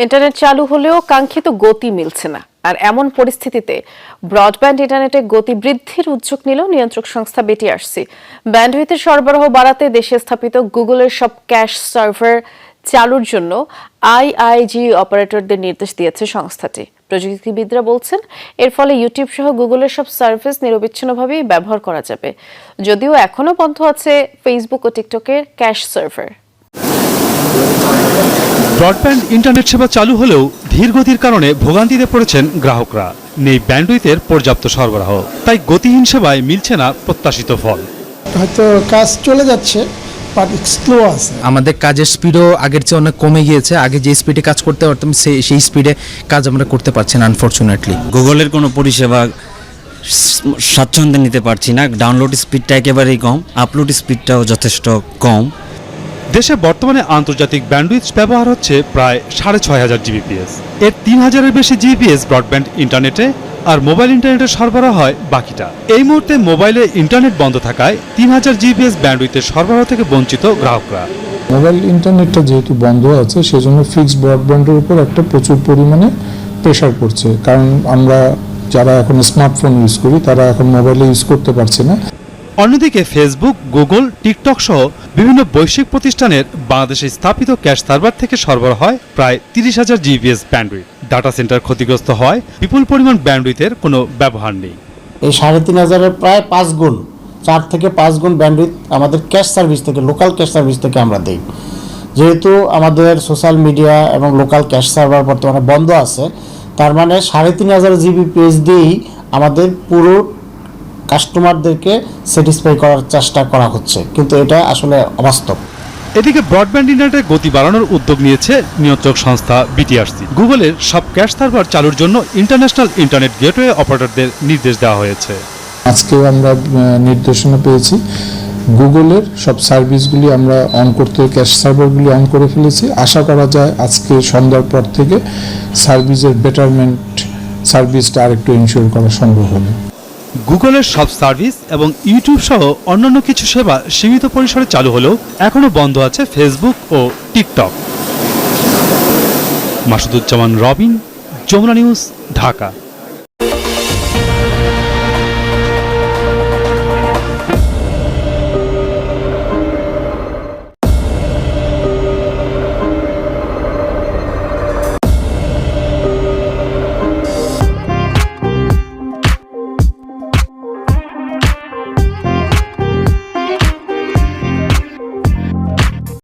Internet চালু হলেও কাঙ্ক্ষিত গতি মিলছে না। আর এমন পরিস্থিতিতে ব্রডব্যান্ড ইন্টারনেটে গতি বৃদ্ধির উদ্যোগ নিল নিয়ন্ত্রক সংস্থা বিটিআরসি। ব্যান্ডউইথের সরবরাহ বাড়াতে দেশে স্থাপিত গুগলের সব ক্যাশ সার্ভার চালুর জন্য আইআইজি অপারেটরদের নির্দেশ দিয়েছে সংস্থাটি। প্রযুক্তিবিদরা বলছেন, এর ফলে ইউটিউব সহ গুগলের সব সার্ভিস নিরবিচ্ছিন্নভাবে ব্যবহার করা যাবে। যদিও এখনো বন্ধ আছে ফেসবুক ও টিকটকের ক্যাশ সার্ভার। ব্রডব্যান্ড ইন্টারনেট সেবা চালু হলেও ধীর গতির কারণে ভোগান্তিতে পড়েছেন গ্রাহকরা। নেই ব্যান্ডউইথের পর্যাপ্ত সরবরাহ, তাই গতিহীন সেবায় মিলছে না প্রত্যাশিত ফল। হয়তো কাজ চলে যাচ্ছে, বাট স্লো আছে। আমাদের কাজের স্পিডও আগের চেয়ে অনেক কমে গিয়েছে। আগে যে স্পিডে কাজ করতে পারতাম সেই স্পিডে কাজ আমরা করতে পারছি না আনফরচুনেটলি। গুগলের কোনো পরিষেবা স্বাচ্ছন্দ্যে নিতে পারছি না। ডাউনলোড স্পিডটা একেবারেই কম, আপলোড স্পিডটাও যথেষ্ট কম। দেশে বর্তমানে আন্তর্জাতিক ব্যান্ডউইথ ব্যবহার হচ্ছে প্রায় 6,500 জিবিপিএস। এর 3000-এর বেশি জিবিপিএস ব্রডব্যান্ড ইন্টারনেটে, আর মোবাইল ইন্টারনেটের সরবরাহ হয় বাকিটা। এই মুহূর্তে মোবাইলে ইন্টারনেট বন্ধ থাকায় 3000 জিবিপিএস ব্যান্ডউইথের সরবরাহ থেকে বঞ্চিত গ্রাহকরা। মোবাইল ইন্টারনেটটা যেহেতু বন্ধ আছে, সেজন্য ফিক্সড ব্রডব্যান্ডের উপর একটা প্রচুর পরিমাণে প্রেশার পড়ছে। কারণ আমরা যারা এখন স্মার্টফোন ইউজ করি, তারা এখন মোবাইলে ইউজ করতে পারছে না। অন্যদিকে ফেসবুক, গুগল, টিকটক সহ বিভিন্ন বৈশ্বিক প্রতিষ্ঠানের বাংলাদেশে স্থাপিত ক্যাশ সার্ভার থেকে সরবরাহ হয় প্রায় 30,000 জিবিএস ব্যান্ডউইথ। ডাটা সেন্টার ক্ষতিগ্রস্ত হয়, বিপুল পরিমাণ ব্যান্ডউইথের কোনো ব্যবহার নেই। এই 3,500-এর প্রায় 5 গুণ, 4 থেকে 5 গুণ ব্যান্ডউইথ আমাদের ক্যাশ সার্ভিস থেকে, লোকাল ক্যাশ সার্ভিস থেকে আমরা দিই। যেহেতু আমাদের সোশ্যাল মিডিয়া এবং লোকাল ক্যাশ সার্ভার বর্তমানে বন্ধ আছে, তার মানে 3,500 জিবিপিএস দিয়েই আমাদের পুরো কাস্টমারদেরকে স্যাটিসফাই করার চেষ্টা করা হচ্ছে, কিন্তু এটা আসলে অবাস্তব। এদিকে ব্রডব্যান্ড ইন্টারনেটের গতি বাড়ানোর উদ্যোগ নিয়েছে নিয়ন্ত্রক সংস্থা বিটিআরসি। গুগলের সব ক্যাশ সার্ভার চালুর জন্য ইন্টারন্যাশনাল ইন্টারনেট গেটওয়ে অপারেটরদের নির্দেশ দেওয়া হয়েছে। আজকেও আমরা নির্দেশনা পেয়েছি, গুগলের সব সার্ভিসগুলি আমরা অন করতে, ক্যাশ সার্ভারগুলি অন করে ফেলেছি। আশা করা যায় আজকে সন্ধ্যার পর থেকে সার্ভিসের বেটারমেন্ট, সার্ভিসটা আরেকটু ইনশিওর করা সম্ভব হবে। গুগলের সব সার্ভিস এবং ইউটিউব সহ অন্যান্য কিছু সেবা সীমিত পরিসরে চালু হলেও এখনো বন্ধ আছে ফেসবুক ও টিকটক। মাসুদুজ্জামান রবিন, যমুনা নিউজ, ঢাকা।